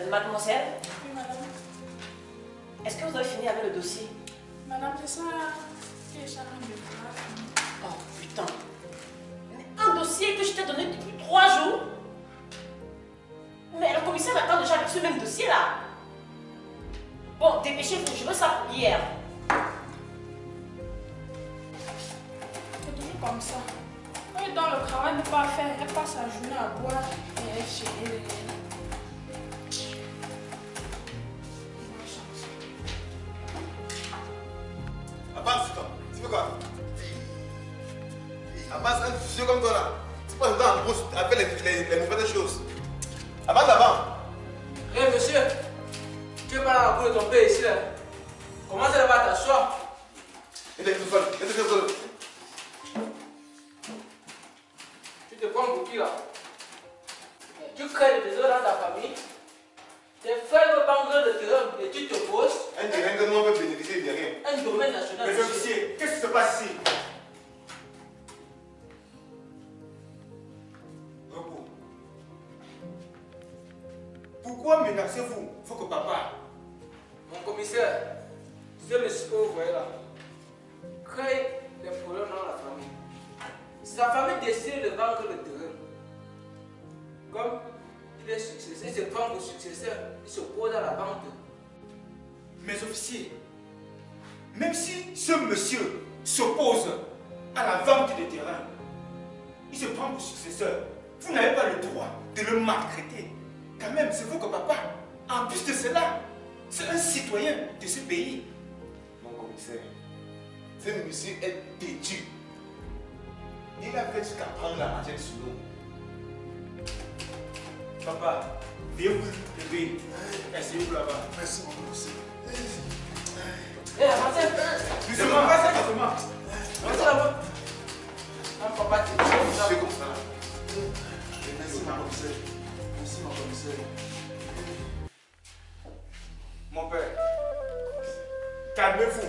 Mademoiselle, Oui, madame. est-ce que vous avez fini avec le dossier? Madame, c'est ça qui est chargé de voir. Oh putain. Un dossier que je t'ai donné depuis 3 jours. Mais le commissaire attend déjà avec ce même dossier là. Bon, dépêchez-vous, je veux ça pour hier. C'est toujours comme ça. Quand elle est dans le travail, elle ne peut pas faire. Elle passe sa journée à boire et elle chez elle. Abbas, tu veux quoi? Abbas, un vieux comme toi là, tu passes le temps en brousse avec les mauvaises choses. Abbas d'avant. Hé monsieur, tu es pas dans la cour de ton père ici là. Comment ça va t'asseoir? Il est tout seul, il est tout seul. Tu te prends pour qui là? Tu crées le désordre dans ta famille. Tes frères veulent prendre le terrain et tu te poses. Un terrain que nous on peut bénéficier de rien. Un domaine national. Les officiers, qu'est-ce qui se passe ici? Repos. Pourquoi menacez-vous? Faut que papa. Mon commissaire, ce monsieur que vous voyez là, crée des problèmes dans la famille. Sa famille décide de vendre le terrain. Comme il est successeur, il se prend pour successeur, il se pose à la vente. Mes officiers, même si ce monsieur s'oppose à la vente des terrains, il se prend pour successeur, vous n'avez pas le droit de le maltraiter. Quand même, c'est vous que papa. En plus de cela, c'est un citoyen de ce pays. Mon commissaire, ce monsieur est têtu. Il a fait jusqu'à prendre la matière sur nous. Papa, veuillez vous lever. Asseyez-vous là-bas. Merci, mon commissaire. Hé, avancez! Doucement, passez doucement. Avancez là-bas! Un papa te dit C'est comme ça. Merci, mon commissaire. Merci, mon commissaire. Mon père, calmez-vous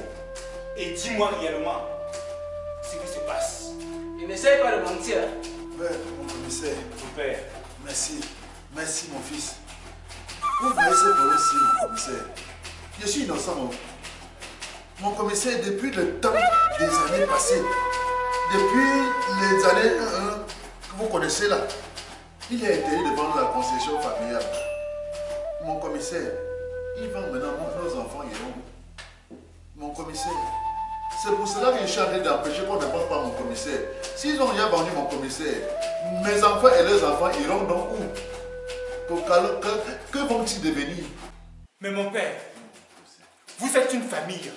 et dis-moi réellement ce qui se passe. Et n'essaye pas de mentir. Hein? Ouais, mon commissaire. Mon père, Merci. Merci, mon fils. Vous voyez ce problème-ci, mon commissaire. Je suis innocent, mon commissaire, depuis le temps des années passées, depuis les années que vous connaissez là, il a interdit de vendre la concession familiale. Mon commissaire, il vend maintenant, nos enfants iront. Mon commissaire, c'est pour cela que je suis en train d'empêcher qu'on ne vende pas mon commissaire. S'ils ont déjà vendu mon commissaire, mes enfants et leurs enfants iront donc où? Que vont-ils devenir? mais mon père, vous êtes une famille.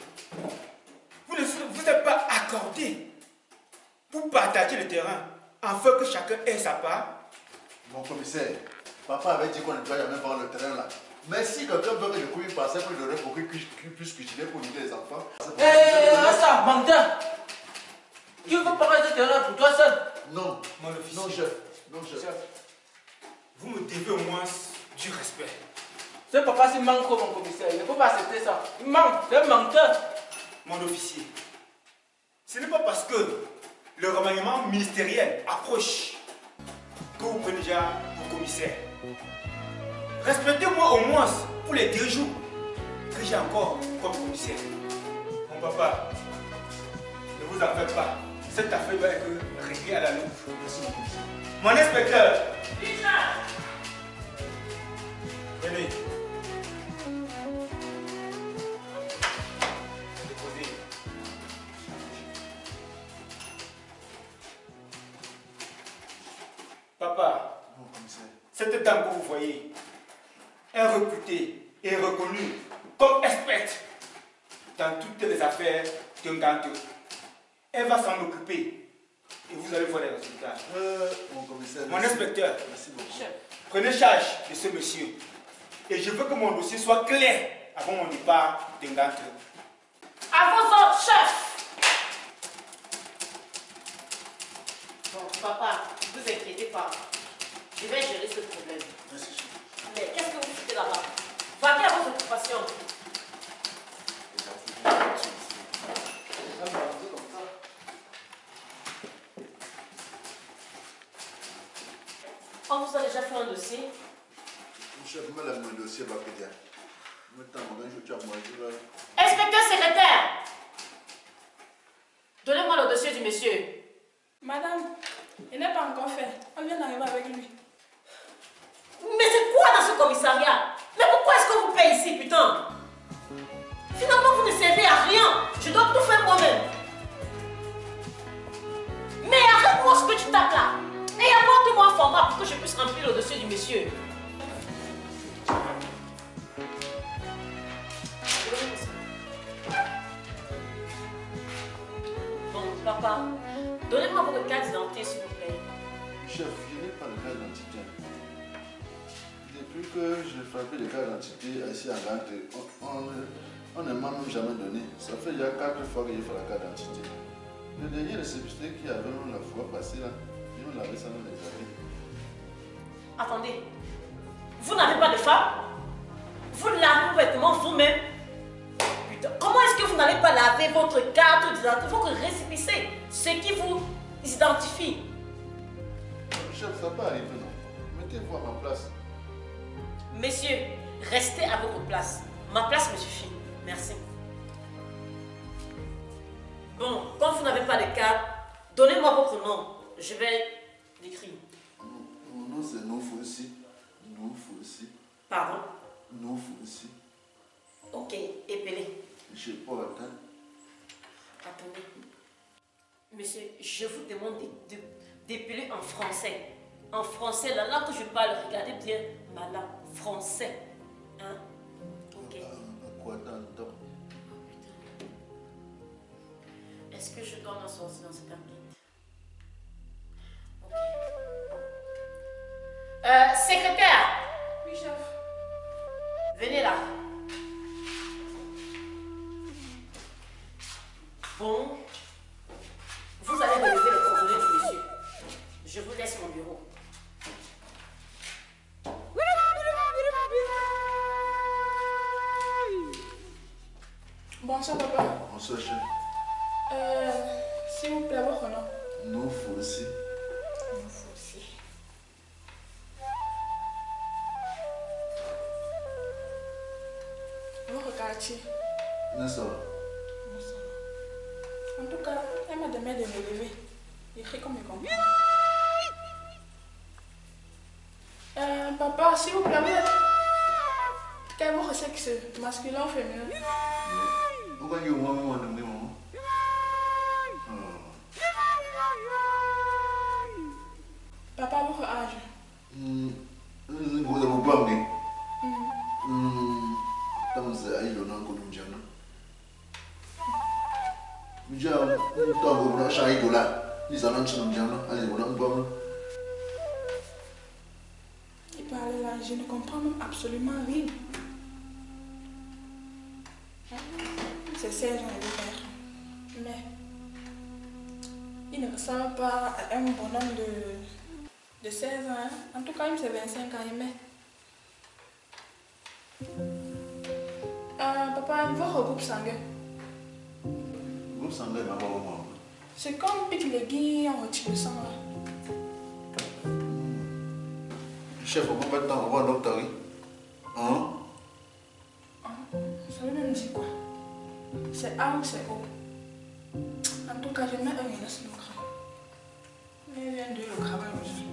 Vous ne vous êtes pas accordé pour partager le terrain afin que chacun ait sa part. Mon commissaire, papa avait dit qu'on ne doit jamais vendre le terrain là. Mais si quelqu'un veut que je couille une parcelle pour donner pour qu'il puisse cultiver pour nourrir les enfants. Hé, reste menteur! Tu veux parler de terrain pour toi seul? Non, Mon officier, non chef, non chef. vous me devez au moins du respect. Ce papa s'il manque, mon commissaire, il ne faut pas accepter ça. Il manque, c'est un menteur. Mon officier, ce n'est pas parce que le remaniement ministériel approche que vous prenez déjà vos commissaires. Respectez-moi au moins pour les 2 jours que j'ai encore comme commissaire. Mon papa, ne vous en faites pas. Cette affaire va être réglée à la loupe. Merci, mon commissaire. Mon inspecteur, venez. Déposez. Papa, Mon commissaire. cette dame que vous voyez est réputée et reconnue comme experte dans toutes les affaires d'un gâteau. Elle va s'en occuper et vous allez voir les résultats. Mon commissaire. Mon merci. inspecteur, Merci beaucoup. Chef. prenez charge de ce monsieur et je veux que mon dossier soit clair avant mon départ d'un gâteau. À vos ordres, chef. Bon, papa, ne vous inquiétez pas. Je vais gérer ce problème. Merci, chef. Mais qu'est-ce que vous foutez là-bas? Vaquez à vos occupations. On vous a déjà fait un dossier? Chef, mets le dossier Bakédia. Inspecteur secrétaire, donnez-moi le dossier du monsieur. Madame, il n'est pas encore fait. On vient d'arriver avec lui. Mais c'est quoi dans ce commissariat? Mais pourquoi est-ce que vous payez ici, putain? Finalement, vous ne servez à rien. Je dois tout faire moi-même. Mais arrête-moi ce que tu tapes là. Et apporte-moi un format pour que je puisse remplir le dossier du monsieur. Bon, papa, donnez-moi votre carte d'identité, s'il vous plaît. Chef, je n'ai pas le carte d'identité. Depuis que j'ai frappé les cartes d'identité ici à Gante, on ne m'a même jamais donné. Ça fait il y a 4 fois que j'ai fait la carte d'identité. Le dernier réceptionnaire qui avait la fois passée là, il me l'avait ça dans les papiers. Attendez, vous n'avez pas de femme? Vous lavez vos vêtements vous-même? Putain, comment est-ce que vous n'allez pas laver votre carte d'identité? Il faut que récépissez ce qui vous identifie. Chef, ça peut arriver, non? Mettez-vous à ma place. Messieurs, restez à votre place. Ma place me suffit. Merci. Bon, comme vous n'avez pas de carte, donnez-moi votre nom. Je vais l'écrire. Mon nom c'est Noufoussi. Noufoussi. Pardon? Noufoussi. Ok, épelé. Je pas attendre. Attendez. Monsieur, je vous demande d'épeler en français. En français, la langue que je parle, regardez bien ma langue. Français. Hein? Ok. Quoi tant? Est-ce que je dois m'en sortir dans cette enquête? Ok. Secrétaire! Oui, chef. Venez là. Bon. Vous allez relever les coordonnées du monsieur. Je vous laisse mon bureau. Bonsoir, papa. Bonsoir, chef. S'il vous plaît, votre nom. Noufoussi. Noufoussi. Votre quartier. N'est-ce pas? En tout cas, elle m'a demandé de me lever. Écrit comme il comprend. Papa, s'il vous plaît, vous êtes... Quel est votre sexe, masculin ou féminin? Pourquoi vous m'avez demandé, maman? Papa, votre âge? Vous avez pas amené? Estamos aí, eu não conheço já, não? Já, não estou sair do lá. Ils en ont un bien, allez, on a un bon. Il parle là, je ne comprends même absolument rien. C'est 16 ans de faire. Mais il ne ressemble pas à un bonhomme de 16 ans. Hein. En tout cas, il me fait 25 ans. Mais... papa, votre groupe sanguin. Groupe sanguin, maman, maman. C'est comme pique les guilles, on retire le sang là. Chef, on va pas t'en revoir, docteur. Hein? Ça veut même dire quoi? C'est A ou c'est O? En tout cas, je mets un minus le crâne. Mais il vient de le travail aussi.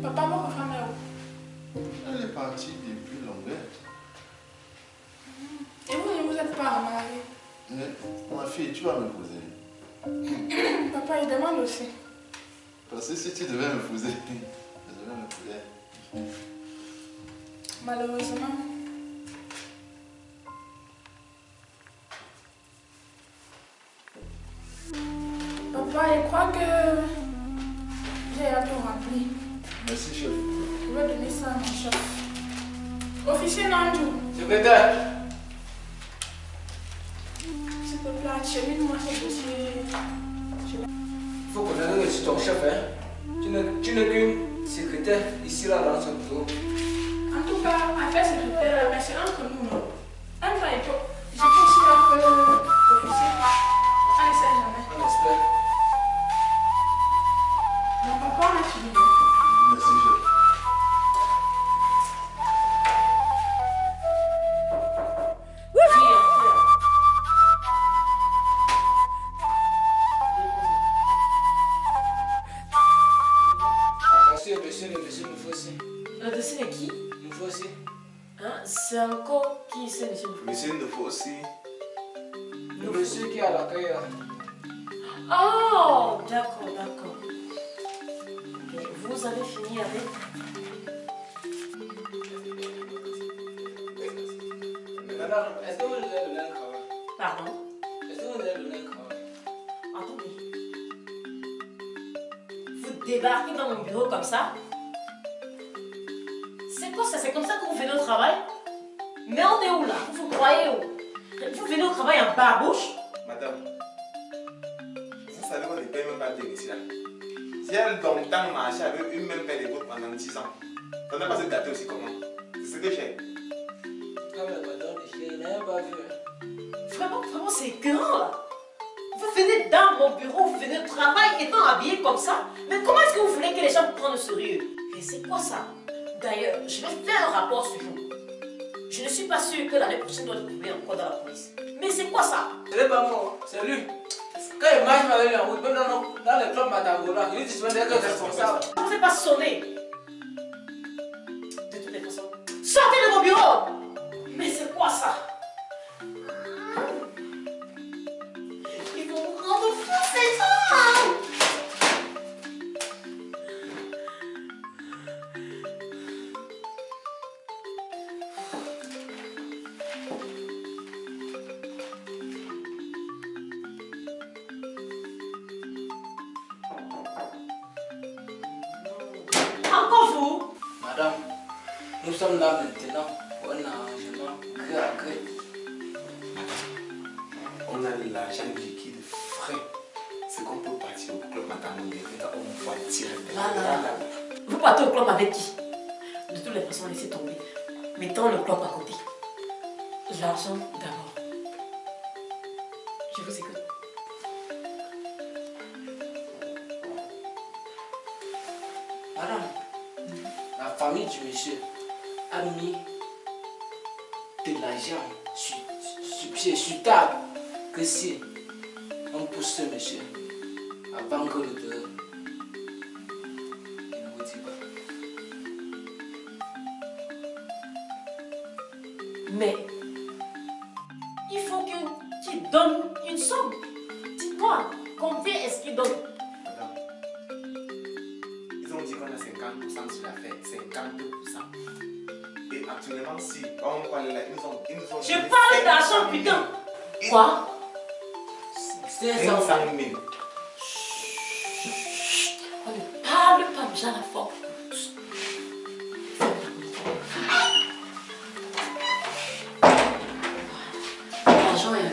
Papa, votre femme est où? Elle est partie depuis longtemps. Et vous ne vous êtes pas marié? Ma fille, tu vas m'épouser. Papa, il demande aussi. Parce que si tu devais m'épouser, je devais m'épouser. Malheureusement. Papa, je crois que j'ai à tout rempli. Merci, chef. Je vais donner ça à mon chef. Officier Nandou. Secrétaire. S'il te plaît, achemine-moi ce dossier. Il faut qu'on arrive sur ton chef, hein. Tu n'es qu'une secrétaire ici là dans ce bureau. En tout cas, affaire secrétaire, mais c'est entre nous. Non? Un temps et tout. Je suis ici un peu officier. On ne sait jamais. On espère. Mon papa a suivi. Merci, chef. Le dossier de qui? Une fois aussi. Hein? C'est encore qui c'est, monsieur? Monsieur Nofo aussi. Le monsieur qui est à l'accueil là. Oh, d'accord, d'accord. Ok, vous avez fini avec... Madame, est-ce que vous nous avez donné un travail? Pardon? Est-ce que vous nous avez donné un travail? Attendez. Vous débarquez dans mon bureau comme ça? C'est quoi ça? C'est comme ça que vous venez au travail? Mais on est où là? Vous croyez où? Vous venez au travail en barbouche? Madame, vous savez qu'on ne paye même pas de ici là. Si elle longtemps marché avec une même paire de bottes pendant 10 ans, ça n'a pas se gâter aussi comment? C'est ce que j'ai. Comme le patron de chez, il n'a même pas vu. Hein. Vraiment, c'est écœurant là. Vous venez dans mon bureau, vous venez au travail étant habillé comme ça. Mais comment est-ce que vous voulez que les gens vous prennent au sérieux? Et c'est quoi ça? D'ailleurs, je vais faire un rapport ce jour. Je ne suis pas sûre que l'année prochaine doit trouver encore dans la police. Mais c'est quoi ça? Ce n'est pas moi, c'est lui. Quand il marche avec lui en route, même dans le club Matagola, il dit que tu es responsable. Je ne vous ai pas sonné. De toutes les façons, sortez de mon bureau! Mais c'est quoi ça? Ils vont me rendre fou, ces gens! Encore vous? Madame, nous sommes là maintenant pour un arrangement gré à gré. On a l'argent liquide frais. C'est qu'on peut partir au club Matamoué. On voit directement. Là. Vous partez au club avec qui? De toutes les façons, laissez tomber. Mettons le club à côté. L'argent d'abord. Je vous écoute. Madame, la famille du monsieur a mis de l'argent sur table que si on pousse ce monsieur à vendre le terrain, il ne vous dit pas. Mais il faut qu'il donne une somme. Dites-moi, combien est-ce qu'il donne? Madame, ils ont dit qu'on a 50% sur l'affaire. 50%. Et actuellement, si on parle là, ils nous ont Je parle d'argent, putain. Quoi? 500 000. 500 000. On ne parle pas déjà la forme. L'argent est là.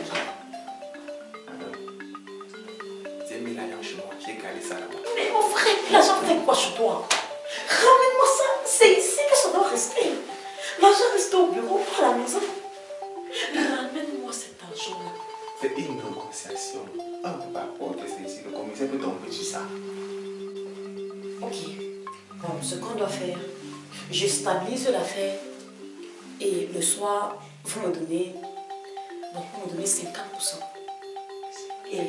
Madame, j'ai mis l'argent chez moi. J'ai gardé ça là-bas. Mais mon frère, l'argent fait quoi chez toi? Ramène-moi ça. C'est ici que ça doit rester. L'argent reste au bureau, pas à la maison. Ramène-moi cet argent-là. C'est une négociation. On ne peut pas porter ça ici. Le commissaire peut tomber sur ça. Ok. Bon, ce qu'on doit faire, je stabilise l'affaire et le soir, vous me donnez 50%. Et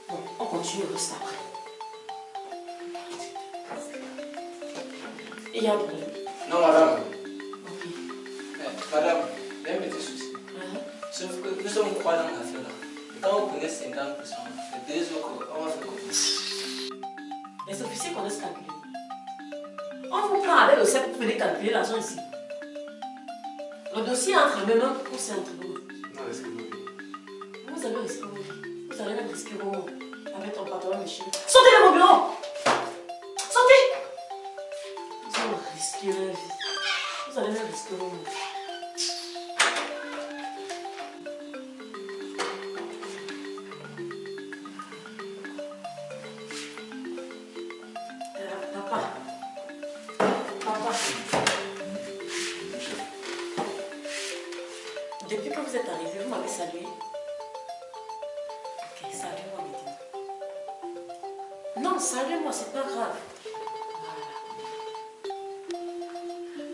bon, on continue le reste après. Il y a un problème. Non, madame. Ok. Madame, il y a un petit souci. Sauf que nous sommes trois dans l'affaire là. Et quand vous prenez 50%, les deux autres, on va faire comment? Les officiers connaissent calculer. On vous prend avec le CEP pour venir calculer l'argent ici. Le dossier est entre mes mains ou c'est entre vous? Non, laissez-moi vivre. Vous allez risquer vos vies. Vous allez même risquer vos mots avec ton patron méchant. Sortez de mon bureau! Sortez! Vous allez risquer la vie. Vous allez même risquer vos mots. Depuis que vous êtes arrivé, vous m'avez salué. Ok, saluez-moi maintenant. Non, saluez-moi, c'est pas grave. Voilà.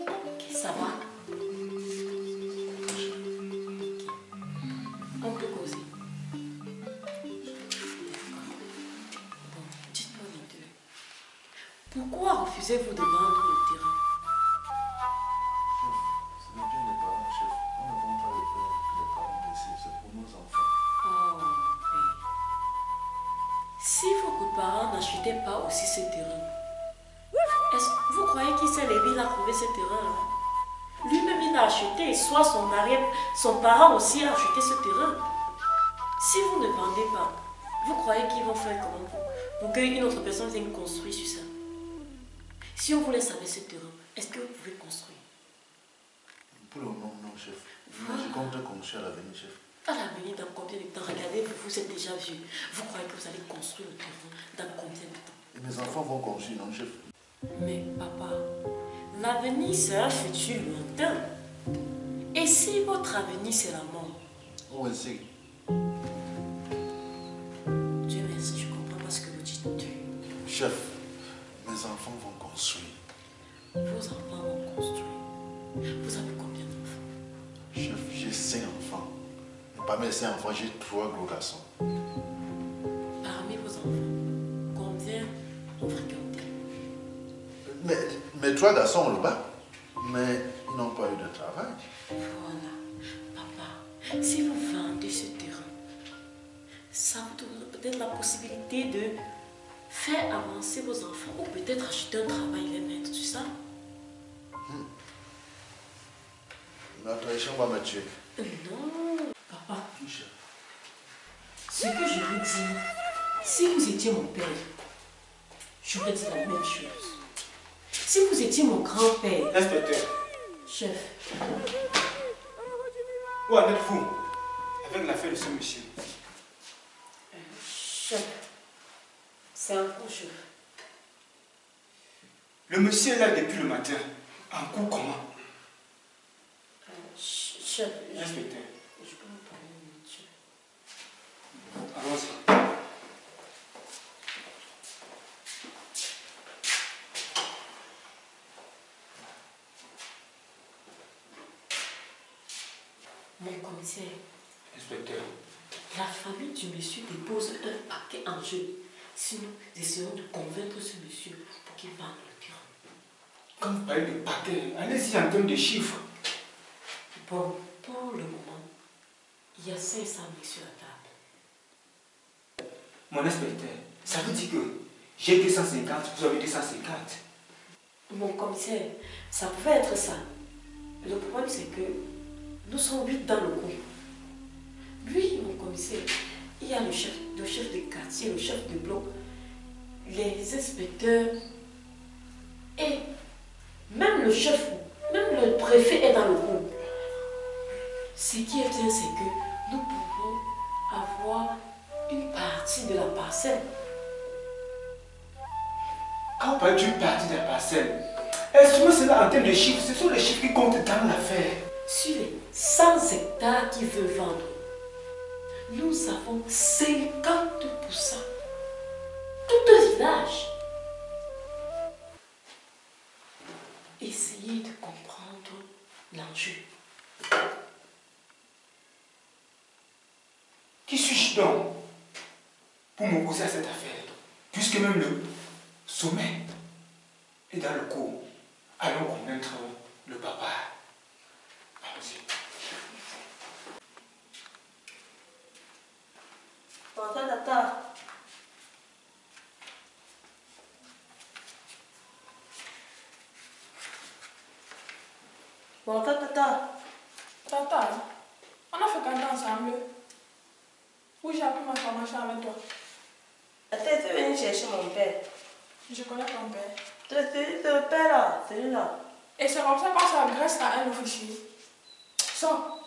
Ok, ça va? Ok. On peut causer. Bon, dites-moi les deux. Pourquoi refusez-vous de vendre le terrain? pourquoi aussi ce terrain? Vous croyez qu'il s'est levé, il a trouvé ce terrain-là? Lui-même, il a acheté, soit son parent aussi a acheté ce terrain. Si vous ne vendez pas, vous croyez qu'ils vont faire comment pour qu'une autre personne vienne construire sur ça? Si on voulait savoir ce terrain, est-ce que vous pouvez construire? Pour le moment, non, chef. Mais je compte construire à l'avenir, chef. À l'avenir, dans combien de temps? Regardez, vous êtes déjà vieux. Vous croyez que vous allez construire le terrain dans combien de temps? Et mes enfants vont construire, non, chef? Mais papa, l'avenir c'est un futur lointain. Et si votre avenir c'est la mort? Oh, c'est. Dieu merci, je comprends pas ce que vous dites. Chef, mes enfants vont construire. Vos enfants vont construire. Vous avez combien d'enfants? Chef, j'ai 5 enfants. Et parmi les 5 enfants, j'ai 3 gros garçons. Parmi vos enfants, combien ont fréquenté? Mes 3 garçons ont le bac, mais ils n'ont pas eu de travail. Voilà. Papa, si vous vendez ce terrain, ça vous donne peut-être la possibilité de faire avancer vos enfants ou peut-être acheter un travail, les mettre, tu sais? La tradition va me tuer. Non, papa. Oui, chef. Ce que je veux dire, si vous étiez mon père, j'aurais dit la même chose. Si vous étiez mon grand-père, Inspecteur, chef, où en êtes-vous avec l'affaire de ce monsieur? chef, c'est un coup, chef. Le monsieur est là depuis le matin. En coup comment? Chef, Inspecteur, je peux vous parler une minute, chef. allons-y. Mon commissaire, Inspecteur, la famille du monsieur dépose un paquet en jeu. Sinon, nous essayons de convaincre ce monsieur pour qu'il vende le terrain. quand vous parlez de paquet, allez-y en termes de chiffres. Bon, pour le moment, il y a 500 000 sur la table. Mon inspecteur, ça veut dire que j'ai 250, vous avez 250. Mon commissaire, ça pouvait être ça. Le problème, c'est que nous sommes 8 dans le groupe. Lui, mon commissaire, il y a le chef de quartier, le chef de bloc, les inspecteurs et même le chef, même le préfet est dans le groupe. Ce qui est bien, c'est que nous pouvons avoir une partie de la parcelle. Quand on parle d'une partie de la parcelle, estimez cela en termes de chiffres, ce sont les chiffres qui comptent dans l'affaire. Sur les 100 hectares qu'il veut vendre, nous avons 50%. Tout un village. Essayez de comprendre l'enjeu. Qui suis-je donc pour m'opposer à cette affaire? Puisque même le sommet est dans le coup. Allons convaincre le papa. Allons-y. Tata. Tata, on a fréquenté ensemble. Oui, j'ai appris ma formation avec toi. Peut-être tu es venu chercher mon père. Je connais ton père. Ton père là, celui-là. Et c'est comme ça qu'on s'adresse à un officier. Sors.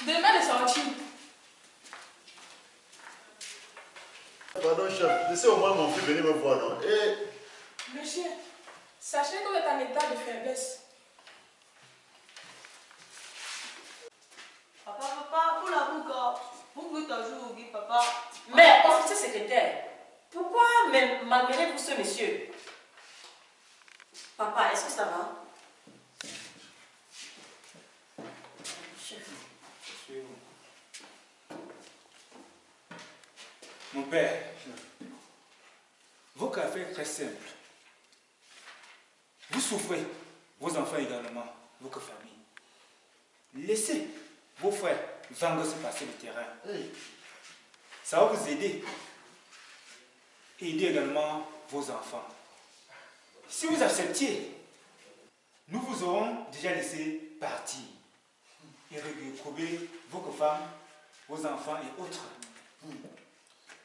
Demain de sortir. Pardon, chef. Laissez au moins mon fils venir me voir, non? Monsieur, sachez que vous êtes en état de faiblesse. Papa, pour la boucle, vous pouvez toujours oublier, papa. Mais, officier secrétaire, pourquoi malmenez-vous ce monsieur? Papa, est-ce que ça va? Chef. Mon père, vos cafés est très simple. Vous souffrez, vos enfants également, votre famille. Laissez vos frères vendre ce passer le terrain. Hey. Ça va vous aider. et aider également vos enfants. Si vous acceptiez, nous vous aurons déjà laissé partir et retrouver vos femmes, vos enfants et autres.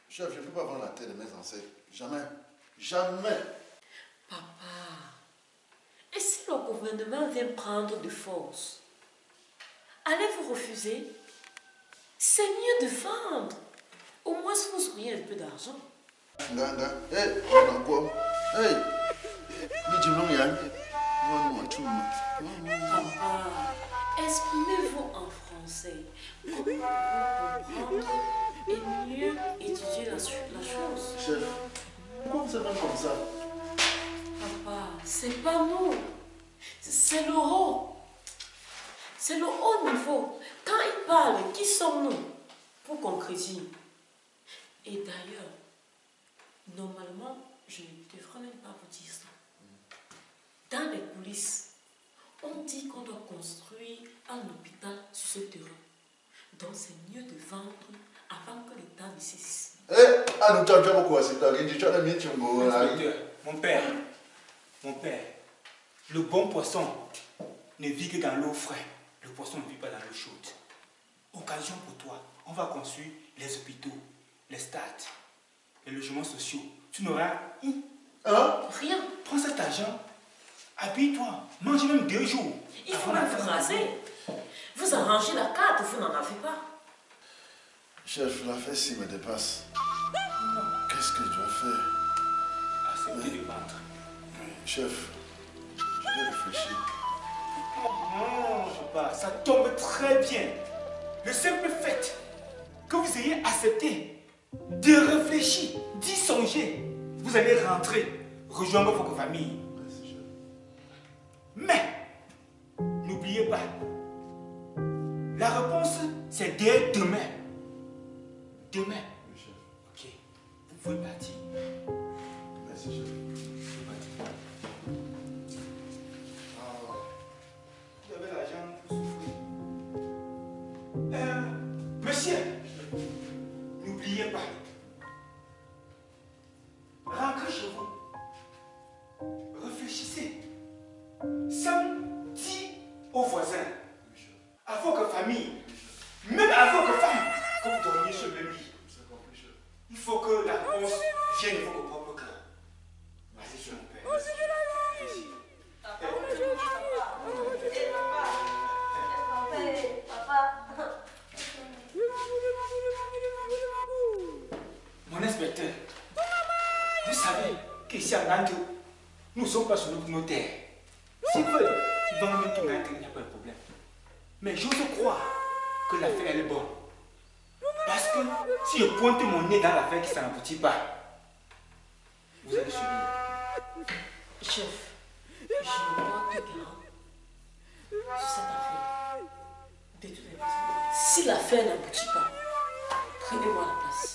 Chef, je ne peux pas vendre la terre de mes ancêtres. Jamais. Jamais. Papa, et si le gouvernement vient prendre de force, allez-vous refuser? C'est mieux de vendre. Au moins, vous auriez un peu d'argent. Ganga, hey, hey, Papa, exprimez-vous en français. Comment comprendre et mieux étudier la chose? Chef, pourquoi vous êtes même comme ça? Papa, c'est pas nous. C'est le haut. C'est le haut niveau. Quand il parle, qui sommes-nous pour qu'on critique? Et d'ailleurs, normalement, je ne devrais même pas vous dire ça. Dans les coulisses, on dit qu'on doit construire un hôpital sur ce terrain. Donc c'est mieux de vendre avant que l'État ne saisisse. Inspecteur, mon père, le bon poisson ne vit que dans l'eau fraîche. Le poisson ne vit pas dans l'eau chaude. Occasion pour toi, on va construire les hôpitaux, les stades, les logements sociaux. Tu n'auras rien. Prends cet argent, habille-toi, mange même 2 jours. Il faut même vous raser. Vous arrangez la carte, vous n'en avez pas. Chef, la fesse me dépasse. Qu'est-ce que je dois faire? Accepter de vendre. Chef, je vais réfléchir. Non, papa, ça tombe très bien. Le simple fait que vous ayez accepté de réfléchir, d'y songer, vous allez rentrer, rejoindre votre famille. Mais, n'oubliez pas, la réponse, c'est dès demain. Demain. Oui, chef. Ok, vous pouvez partir. Merci, chef. Vous avez l'argent pour souffrir. Monsieur, n'oubliez pas, rentrez chez vous. Réfléchissez. Sam dit aux voisins, à votre famille, même à votre femme, que vous dormiez sur le même lit. Il faut que la réponse vienne de votre propre cœur. Vas-y, sur mon père. Vas-y. Mon inspecteur, vous savez qu'ici à Nantes, nous ne sommes pas sur nos terres. S'ils veulent, ils vont même tout Nantes, il n'y a pas de problème. Mais j'ose croire que l'affaire elle est bonne. Parce que si je pointe mon nez dans l'affaire qui ne s'aboutit pas, vous allez subir. Chef, je ne vois que garant sur cette affaire. De toutes les façons, si l'affaire n'aboutit pas, prenez-moi la place.